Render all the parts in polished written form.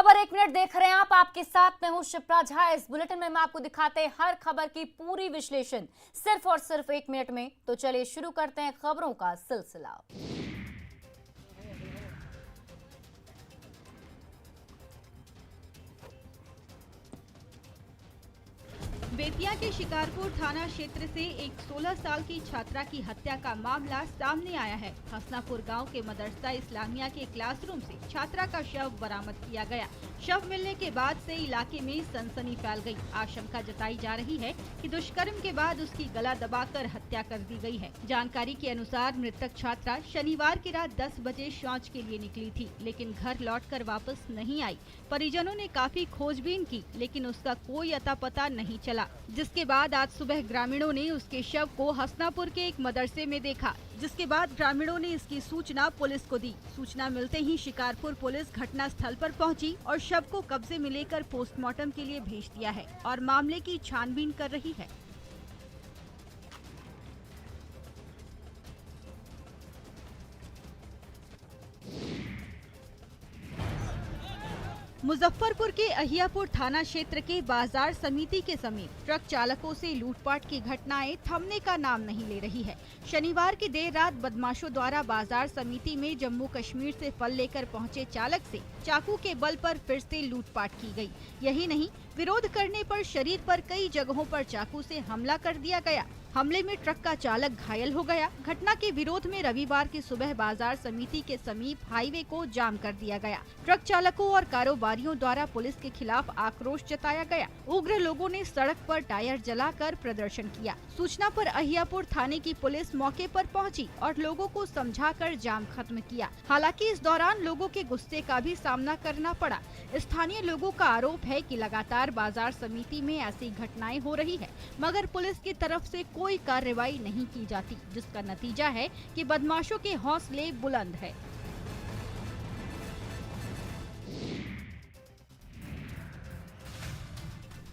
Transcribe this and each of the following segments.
खबर 1 मिनट देख रहे हैं आप। आपके साथ मैं हूं शिप्रा झा। इस बुलेटिन में हम आपको दिखाते हैं हर खबर की पूरी विश्लेषण सिर्फ और सिर्फ 1 मिनट में। तो चलिए शुरू करते हैं खबरों का सिलसिला। बेतिया के शिकारपुर थाना क्षेत्र से एक 16 साल की छात्रा की हत्या का मामला सामने आया है। हसनापुर गांव के मदरसा इस्लामिया के क्लासरूम से छात्रा का शव बरामद किया गया। शव मिलने के बाद से इलाके में सनसनी फैल गई। आशंका जताई जा रही है कि दुष्कर्म के बाद उसकी गला दबाकर हत्या कर दी गई है। जानकारी के अनुसार मृतक छात्रा शनिवार की रात 10 बजे शौच के लिए निकली थी, लेकिन घर लौटकर वापस नहीं आई। परिजनों ने काफी खोजबीन की, लेकिन उसका कोई अता पता नहीं चला, जिसके बाद आज सुबह ग्रामीणों ने उसके शव को हसनापुर के एक मदरसे में देखा, जिसके बाद ग्रामीणों ने इसकी सूचना पुलिस को दी। सूचना मिलते ही शिकारपुर पुलिस घटना स्थल पर पहुंची और शव को कब्जे में लेकर पोस्टमार्टम के लिए भेज दिया है और मामले की छानबीन कर रही है। मुजफ्फरपुर के अहियापुर थाना क्षेत्र के बाजार समिति के समीप ट्रक चालकों से लूटपाट की घटनाएं थमने का नाम नहीं ले रही है। शनिवार की देर रात बदमाशों द्वारा बाजार समिति में जम्मू कश्मीर से फल लेकर पहुंचे चालक से चाकू के बल पर फिर से लूटपाट की गई। यही नहीं, विरोध करने पर शरीर पर कई जगहों पर चाकू से हमला कर दिया गया। हमले में ट्रक का चालक घायल हो गया। घटना के विरोध में रविवार की सुबह बाजार समिति के समीप हाईवे को जाम कर दिया गया। ट्रक चालकों और कारोबारियों द्वारा पुलिस के खिलाफ आक्रोश जताया गया। उग्र लोगों ने सड़क पर टायर जलाकर प्रदर्शन किया। सूचना पर अहियापुर थाने की पुलिस मौके पर पहुंची और लोगों को समझाकर जाम खत्म किया। हालांकि इस दौरान लोगों के गुस्से का भी सामना करना पड़ा। स्थानीय लोगों का आरोप है कि लगातार बाजार समिति में ऐसी घटनाएं हो रही है, मगर पुलिस की तरफ से कोई कार्रवाई नहीं की जाती, जिसका नतीजा है कि बदमाशों के हौसले बुलंद है।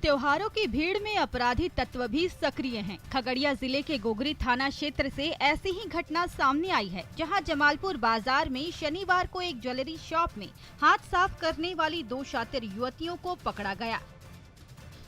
त्योहारों की भीड़ में अपराधी तत्व भी सक्रिय हैं। खगड़िया जिले के गोगरी थाना क्षेत्र से ऐसी ही घटना सामने आई है, जहां जमालपुर बाजार में शनिवार को एक ज्वेलरी शॉप में हाथ साफ करने वाली 2 शातिर युवतियों को पकड़ा गया।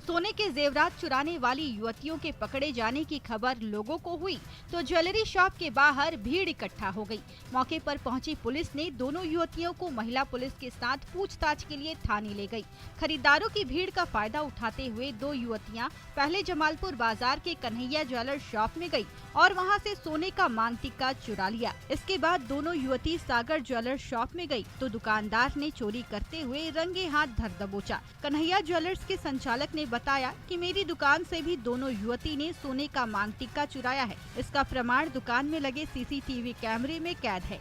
सोने के जेवरात चुराने वाली युवतियों के पकड़े जाने की खबर लोगों को हुई तो ज्वेलरी शॉप के बाहर भीड़ इकट्ठा हो गई। मौके पर पहुंची पुलिस ने दोनों युवतियों को महिला पुलिस के साथ पूछताछ के लिए थाने ले गई। खरीदारों की भीड़ का फायदा उठाते हुए 2 युवतियां पहले जमालपुर बाजार के कन्हैया ज्वेलर शॉप में गई और वहां से सोने का मांग टिक्का चुरा लिया। इसके बाद दोनों युवती सागर ज्वेलर शॉप में गई तो दुकानदार ने चोरी करते हुए रंगे हाथ धर दबोचा। कन्हैया ज्वेलर्स के संचालक ने बताया कि मेरी दुकान से भी दोनों युवती ने सोने का मांग टिक्का चुराया है। इसका प्रमाण दुकान में लगे सीसीटीवी कैमरे में कैद है।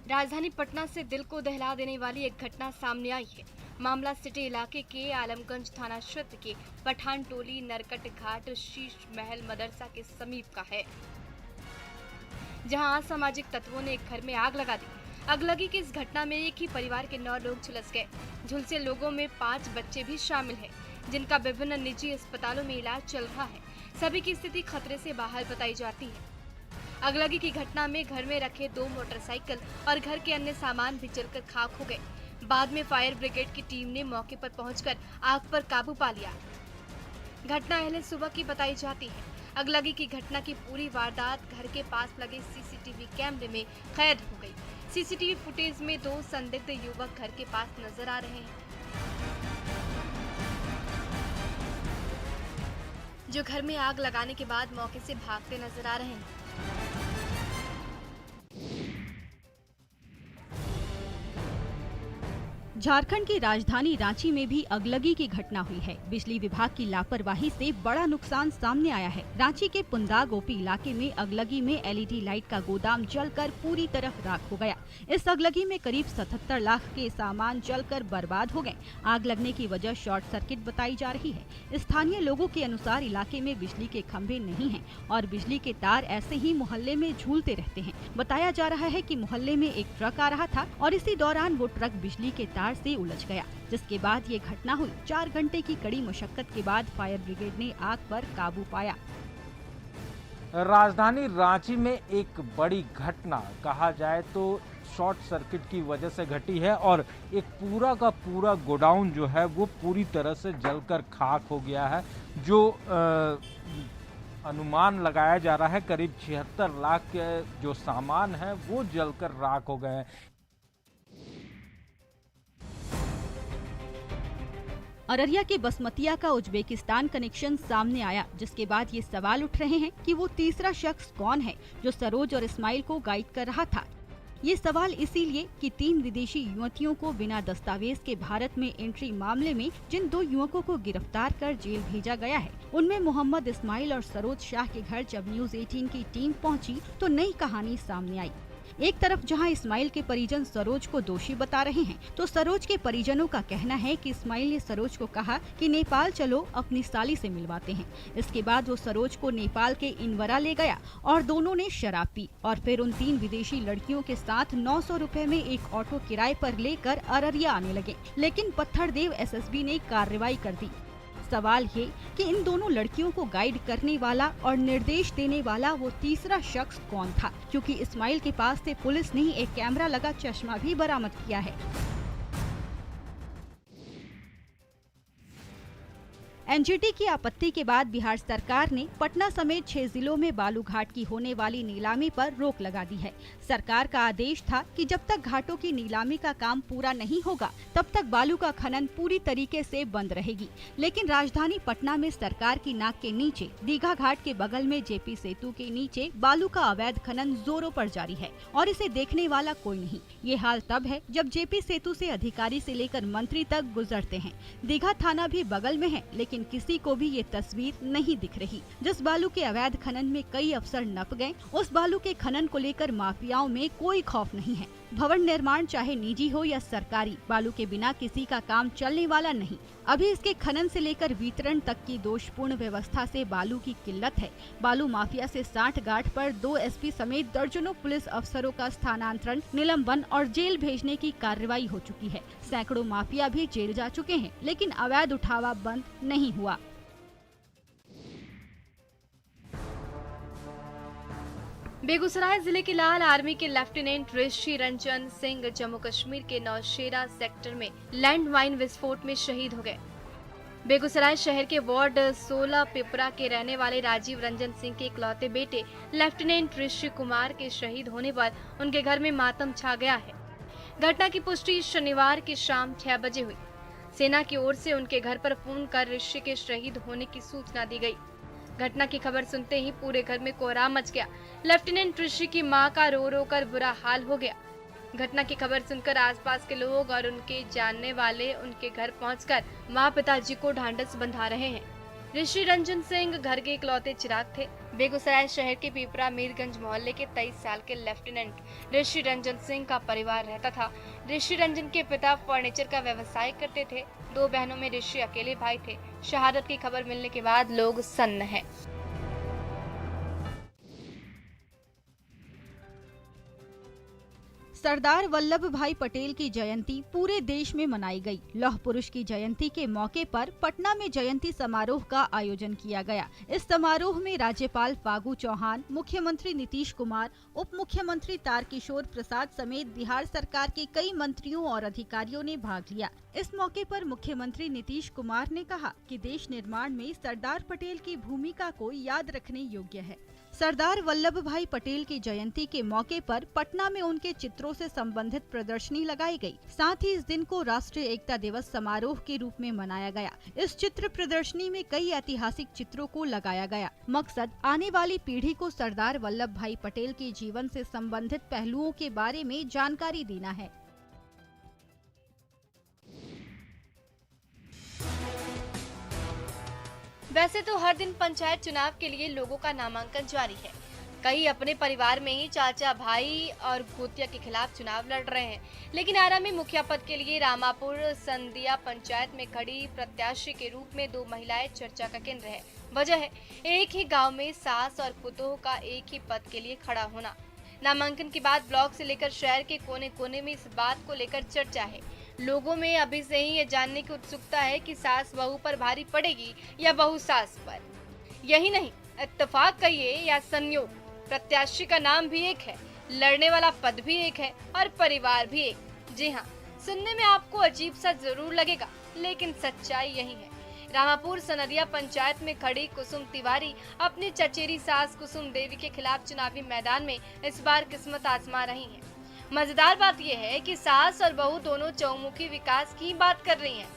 राजधानी पटना से दिल को दहला देने वाली एक घटना सामने आई है। मामला सिटी इलाके के आलमगंज थाना क्षेत्र के पठान टोली नरकट घाट शीश महल मदरसा के समीप का है, जहां असामाजिक तत्वों ने एक घर में आग लगा दी। अगलगी की इस घटना में एक ही परिवार के 9 लोग झुलस गए। झुलसे लोगों में 5 बच्चे भी शामिल हैं, जिनका विभिन्न निजी अस्पतालों में इलाज चल रहा है। सभी की स्थिति खतरे से बाहर बताई जाती है। अगलगी की घटना में घर में रखे 2 मोटरसाइकिल और घर के अन्य सामान भी जलकर खाक हो गए। बाद में फायर ब्रिगेड की टीम ने मौके पर पहुंचकर आग पर काबू पा लिया। घटना अहले सुबह की बताई जाती है। अगलगी की घटना की पूरी वारदात घर के पास लगे सीसीटीवी कैमरे में कैद हो गई। सीसीटीवी फुटेज में 2 संदिग्ध युवक घर के पास नजर आ रहे हैं, जो घर में आग लगाने के बाद मौके से भागते नजर आ रहे हैं। झारखंड की राजधानी रांची में भी अगलगी की घटना हुई है। बिजली विभाग की लापरवाही से बड़ा नुकसान सामने आया है। रांची के पुंदा गोपी इलाके में अगलगी में एलईडी लाइट का गोदाम जलकर पूरी तरह राख हो गया। इस अगलगी में करीब 77 लाख के सामान जलकर बर्बाद हो गए। आग लगने की वजह शॉर्ट सर्किट बताई जा रही है। स्थानीय लोगों के अनुसार इलाके में बिजली के खंभे नहीं हैं और बिजली के तार ऐसे ही मोहल्ले में झूलते रहते हैं। बताया जा रहा है कि मोहल्ले में एक ट्रक आ रहा था और इसी दौरान वो ट्रक बिजली के तार से उलझ गया, जिसके बाद ये घटना हुई। 4 घंटे की कड़ी मशक्कत के बाद फायर ब्रिगेड ने आग पर काबू पाया। राजधानी रांची में एक बड़ी घटना कहा जाए तो शॉर्ट सर्किट की वजह से घटी है और एक पूरा का पूरा गोडाउन जो है वो पूरी तरह से जलकर खाक हो गया है। जो अनुमान लगाया जा रहा है करीब 76 लाख के जो सामान है वो जलकर राख हो गए हैं। अररिया के बसमतिया का उज्बेकिस्तान कनेक्शन सामने आया, जिसके बाद ये सवाल उठ रहे हैं कि वो तीसरा शख्स कौन है जो सरोज और इस्माइल को गाइड कर रहा था। ये सवाल इसीलिए कि 3 विदेशी युवतियों को बिना दस्तावेज के भारत में एंट्री मामले में जिन 2 युवकों को गिरफ्तार कर जेल भेजा गया है, उनमें मोहम्मद इस्माइल और सरोज शाह के घर जब न्यूज 18 की टीम पहुंची तो नई कहानी सामने आई। एक तरफ जहां इस्माइल के परिजन सरोज को दोषी बता रहे हैं, तो सरोज के परिजनों का कहना है कि इस्माइल ने सरोज को कहा कि नेपाल चलो अपनी साली से मिलवाते हैं। इसके बाद वो सरोज को नेपाल के इनवरा ले गया और दोनों ने शराब पी और फिर उन 3 विदेशी लड़कियों के साथ 900 रुपए में एक ऑटो किराए पर लेकर अररिया आने लगे, लेकिन पत्थरदेव एसएसबी ने कार्रवाई कर दी। सवाल ये कि इन दोनों लड़कियों को गाइड करने वाला और निर्देश देने वाला वो तीसरा शख्स कौन था, क्योंकि इस्माइल के पास से पुलिस ने एक कैमरा लगा चश्मा भी बरामद किया है। एनजीटी की आपत्ति के बाद बिहार सरकार ने पटना समेत 6 जिलों में बालू घाट की होने वाली नीलामी पर रोक लगा दी है। सरकार का आदेश था कि जब तक घाटों की नीलामी का काम पूरा नहीं होगा तब तक बालू का खनन पूरी तरीके से बंद रहेगी, लेकिन राजधानी पटना में सरकार की नाक के नीचे दीघा घाट के बगल में जेपी सेतु के नीचे बालू का अवैध खनन जोरों पर जारी है और इसे देखने वाला कोई नहीं। ये हाल तब है जब जेपी सेतु से अधिकारी से लेकर मंत्री तक गुजरते हैं। दीघा थाना भी बगल में है, लेकिन किसी को भी ये तस्वीर नहीं दिख रही। जिस बालू के अवैध खनन में कई अफसर नप गए, उस बालू के खनन को लेकर माफियाओं में कोई खौफ नहीं है। भवन निर्माण चाहे निजी हो या सरकारी, बालू के बिना किसी का काम चलने वाला नहीं। अभी इसके खनन से लेकर वितरण तक की दोषपूर्ण व्यवस्था से बालू की किल्लत है। बालू माफिया से 60 गांठ पर 2 एसपी समेत दर्जनों पुलिस अफसरों का स्थानांतरण, निलंबन और जेल भेजने की कार्रवाई हो चुकी है। सैकड़ों माफिया भी जेल जा चुके हैं, लेकिन अवैध उठावा बंद नहीं हुआ। बेगूसराय जिले के लाल आर्मी के लेफ्टिनेंट ऋषि रंजन सिंह जम्मू कश्मीर के नौशेरा सेक्टर में लैंड माइन विस्फोट में शहीद हो गए। बेगूसराय शहर के वार्ड 16 पिपरा के रहने वाले राजीव रंजन सिंह के इकलौते बेटे लेफ्टिनेंट ऋषि कुमार के शहीद होने पर उनके घर में मातम छा गया है। घटना की पुष्टि शनिवार की शाम 6 बजे हुई। सेना की ओर से उनके घर पर फोन कर ऋषि के शहीद होने की सूचना दी गई। घटना की खबर सुनते ही पूरे घर में कोहराम मच गया। लेफ्टिनेंट ऋषि की मां का रो रो कर बुरा हाल हो गया। घटना की खबर सुनकर आसपास के लोग और उनके जानने वाले उनके घर पहुंचकर मां पिताजी को ढांढस बंधा रहे हैं। ऋषि रंजन सिंह घर के इकलौते चिराग थे। बेगूसराय शहर के पीपरा मीरगंज मोहल्ले के 23 साल के लेफ्टिनेंट ऋषि रंजन सिंह का परिवार रहता था। ऋषि रंजन के पिता फर्नीचर का व्यवसाय करते थे। 2 बहनों में ऋषि अकेले भाई थे। शहादत की खबर मिलने के बाद लोग सन्न हैं। सरदार वल्लभ भाई पटेल की जयंती पूरे देश में मनाई गई। लौह पुरुष की जयंती के मौके पर पटना में जयंती समारोह का आयोजन किया गया। इस समारोह में राज्यपाल फागू चौहान, मुख्यमंत्री नीतीश कुमार, उप मुख्यमंत्री तारकिशोर प्रसाद समेत बिहार सरकार के कई मंत्रियों और अधिकारियों ने भाग लिया। इस मौके पर मुख्यमंत्री नीतीश कुमार ने कहा कि देश निर्माण में सरदार पटेल की भूमिका को याद रखने योग्य है। सरदार वल्लभ भाई पटेल की जयंती के मौके पर पटना में उनके चित्रों से संबंधित प्रदर्शनी लगाई गई। साथ ही इस दिन को राष्ट्रीय एकता दिवस समारोह के रूप में मनाया गया। इस चित्र प्रदर्शनी में कई ऐतिहासिक चित्रों को लगाया गया। मकसद आने वाली पीढ़ी को सरदार वल्लभ भाई पटेल के जीवन से संबंधित पहलुओं के बारे में जानकारी देना है। वैसे तो हर दिन पंचायत चुनाव के लिए लोगों का नामांकन जारी है। कई अपने परिवार में ही चाचा, भाई और गोतिया के खिलाफ चुनाव लड़ रहे हैं। लेकिन आरा में मुखिया पद के लिए रामापुर संदिया पंचायत में खड़ी प्रत्याशी के रूप में 2 महिलाएं चर्चा का केंद्र है। वजह है एक ही गांव में सास और पुतोह का एक ही पद के लिए खड़ा होना। नामांकन के बाद ब्लॉक से लेकर शहर के कोने कोने में इस बात को लेकर चर्चा है। लोगों में अभी से ही ये जानने की उत्सुकता है कि सास बहू पर भारी पड़ेगी या बहू सास पर। यही नहीं, इत्तेफाक कहिए या संयोग, प्रत्याशी का नाम भी एक है, लड़ने वाला पद भी एक है और परिवार भी एक। जी हाँ, सुनने में आपको अजीब सा जरूर लगेगा, लेकिन सच्चाई यही है। रामापुर सनरिया पंचायत में खड़ी कुसुम तिवारी अपनी चचेरी सास कुसुम देवी के खिलाफ चुनावी मैदान में इस बार किस्मत आजमा रही हैं। मजेदार बात यह है कि सास और बहू दोनों चौमुखी विकास की बात कर रही हैं।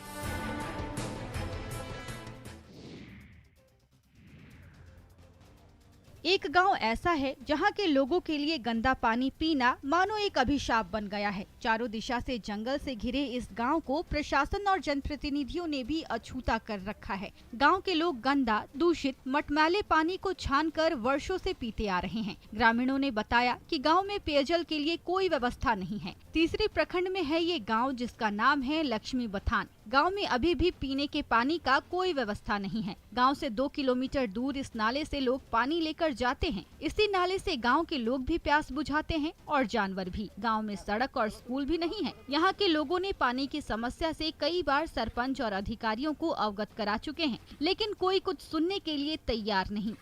एक गांव ऐसा है जहां के लोगों के लिए गंदा पानी पीना मानो एक अभिशाप बन गया है। चारों दिशा से जंगल से घिरे इस गांव को प्रशासन और जनप्रतिनिधियों ने भी अछूता कर रखा है। गांव के लोग गंदा, दूषित, मटमैले पानी को छानकर वर्षों से पीते आ रहे हैं। ग्रामीणों ने बताया कि गांव में पेयजल के लिए कोई व्यवस्था नहीं है। तीसरे प्रखंड में है ये गाँव, जिसका नाम है लक्ष्मी बथान। गांव में अभी भी पीने के पानी का कोई व्यवस्था नहीं है। गांव से 2 किलोमीटर दूर इस नाले से लोग पानी लेकर जाते हैं। इसी नाले से गांव के लोग भी प्यास बुझाते हैं और जानवर भी। गांव में सड़क और स्कूल भी नहीं है। यहाँ के लोगों ने पानी की समस्या से कई बार सरपंच और अधिकारियों को अवगत करा चुके हैं, लेकिन कोई कुछ सुनने के लिए तैयार नहीं।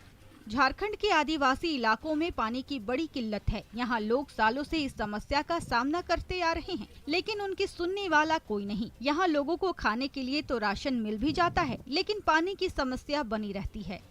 झारखंड के आदिवासी इलाकों में पानी की बड़ी किल्लत है। यहाँ लोग सालों से इस समस्या का सामना करते आ रहे हैं, लेकिन उनकी सुनने वाला कोई नहीं। यहाँ लोगों को खाने के लिए तो राशन मिल भी जाता है, लेकिन पानी की समस्या बनी रहती है।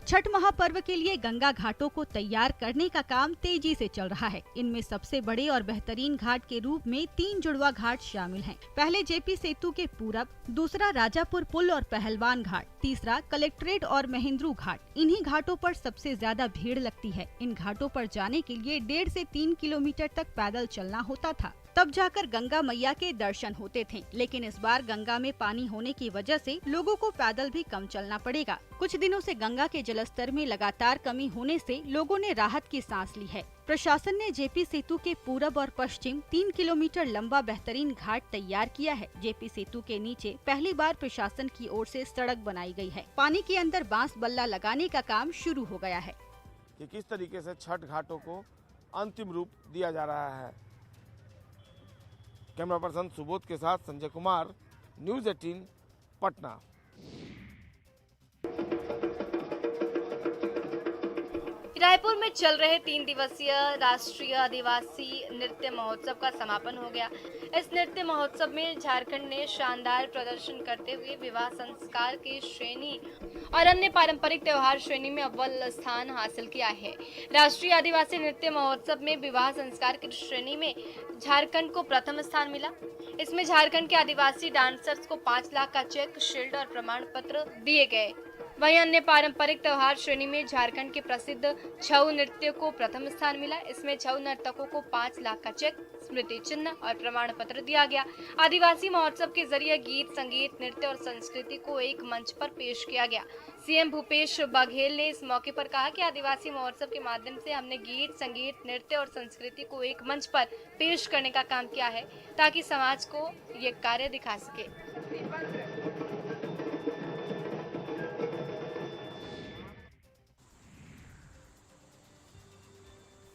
छठ महापर्व के लिए गंगा घाटों को तैयार करने का काम तेजी से चल रहा है। इनमें सबसे बड़े और बेहतरीन घाट के रूप में 3 जुड़वा घाट शामिल हैं। पहले जेपी सेतु के पूरब, दूसरा राजापुर पुल और पहलवान घाट, तीसरा कलेक्ट्रेट और महेंद्रू घाट। इन्हीं घाटों पर सबसे ज्यादा भीड़ लगती है। इन घाटों पर जाने के लिए 1.5 से 3 किलोमीटर तक पैदल चलना होता था, तब जाकर गंगा मैया के दर्शन होते थे। लेकिन इस बार गंगा में पानी होने की वजह से लोगों को पैदल भी कम चलना पड़ेगा। कुछ दिनों से गंगा के जलस्तर में लगातार कमी होने से लोगों ने राहत की सांस ली है। प्रशासन ने जेपी सेतु के पूरब और पश्चिम 3 किलोमीटर लंबा बेहतरीन घाट तैयार किया है। जेपी सेतु के नीचे पहली बार प्रशासन की ओर से सड़क बनाई गई है। पानी के अंदर बांस बल्ला लगाने का काम शुरू हो गया है। कि किस तरीके से छठ घाटों को अंतिम रूप दिया जा रहा है। कैमरा पर्सन सुबोध के साथ संजय कुमार, न्यूज़ 18 पटना। रायपुर में चल रहे 3 दिवसीय राष्ट्रीय आदिवासी नृत्य महोत्सव का समापन हो गया। इस नृत्य महोत्सव में झारखंड ने शानदार प्रदर्शन करते हुए विवाह संस्कार की श्रेणी और अन्य पारंपरिक त्योहार श्रेणी में अव्वल स्थान हासिल किया है। राष्ट्रीय आदिवासी नृत्य महोत्सव में विवाह संस्कार की श्रेणी में झारखंड को प्रथम स्थान मिला। इसमें झारखंड के आदिवासी डांसर्स को 5 लाख का चेक, शील्ड और प्रमाण पत्र दिए गए। वहीं अन्य पारंपरिक त्योहार श्रेणी में झारखंड के प्रसिद्ध छऊ नृत्य को प्रथम स्थान मिला। इसमें छऊ नर्तकों को 5 लाख का चेक, स्मृति चिन्ह और प्रमाण पत्र दिया गया। आदिवासी महोत्सव के जरिए गीत, संगीत, नृत्य और संस्कृति को एक मंच पर पेश किया गया। सीएम भूपेश बघेल ने इस मौके पर कहा कि आदिवासी महोत्सव के माध्यम से हमने गीत, संगीत, नृत्य और संस्कृति को एक मंच पर पेश करने का काम किया है, ताकि समाज को ये कार्य दिखा सके।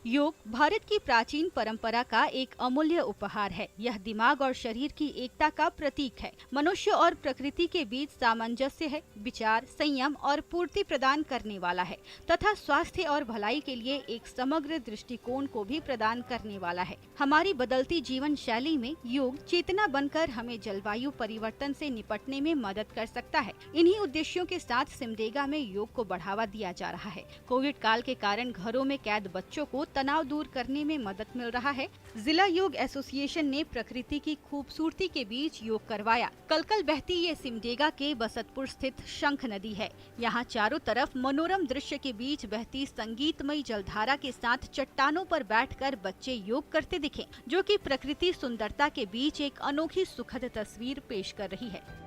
योग भारत की प्राचीन परंपरा का एक अमूल्य उपहार है। यह दिमाग और शरीर की एकता का प्रतीक है। मनुष्य और प्रकृति के बीच सामंजस्य है, विचार, संयम और पूर्ति प्रदान करने वाला है तथा स्वास्थ्य और भलाई के लिए एक समग्र दृष्टिकोण को भी प्रदान करने वाला है। हमारी बदलती जीवन शैली में योग चेतना बनकर हमें जलवायु परिवर्तन से निपटने में मदद कर सकता है। इन्हीं उद्देश्यों के साथ सिमडेगा में योग को बढ़ावा दिया जा रहा है। कोविड काल के कारण घरों में कैद बच्चों को तनाव दूर करने में मदद मिल रहा है। जिला योग एसोसिएशन ने प्रकृति की खूबसूरती के बीच योग करवाया। कलकल बहती ये सिमडेगा के बसतपुर स्थित शंख नदी है। यहाँ चारों तरफ मनोरम दृश्य के बीच बहती संगीतमयी जलधारा के साथ चट्टानों पर बैठकर बच्चे योग करते दिखे, जो कि प्रकृति सुंदरता के बीच एक अनोखी सुखद तस्वीर पेश कर रही है।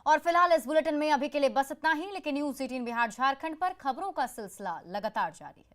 और फिलहाल इस बुलेटिन में अभी के लिए बस इतना ही, लेकिन न्यूज़ 18 बिहार झारखंड पर खबरों का सिलसिला लगातार जारी है।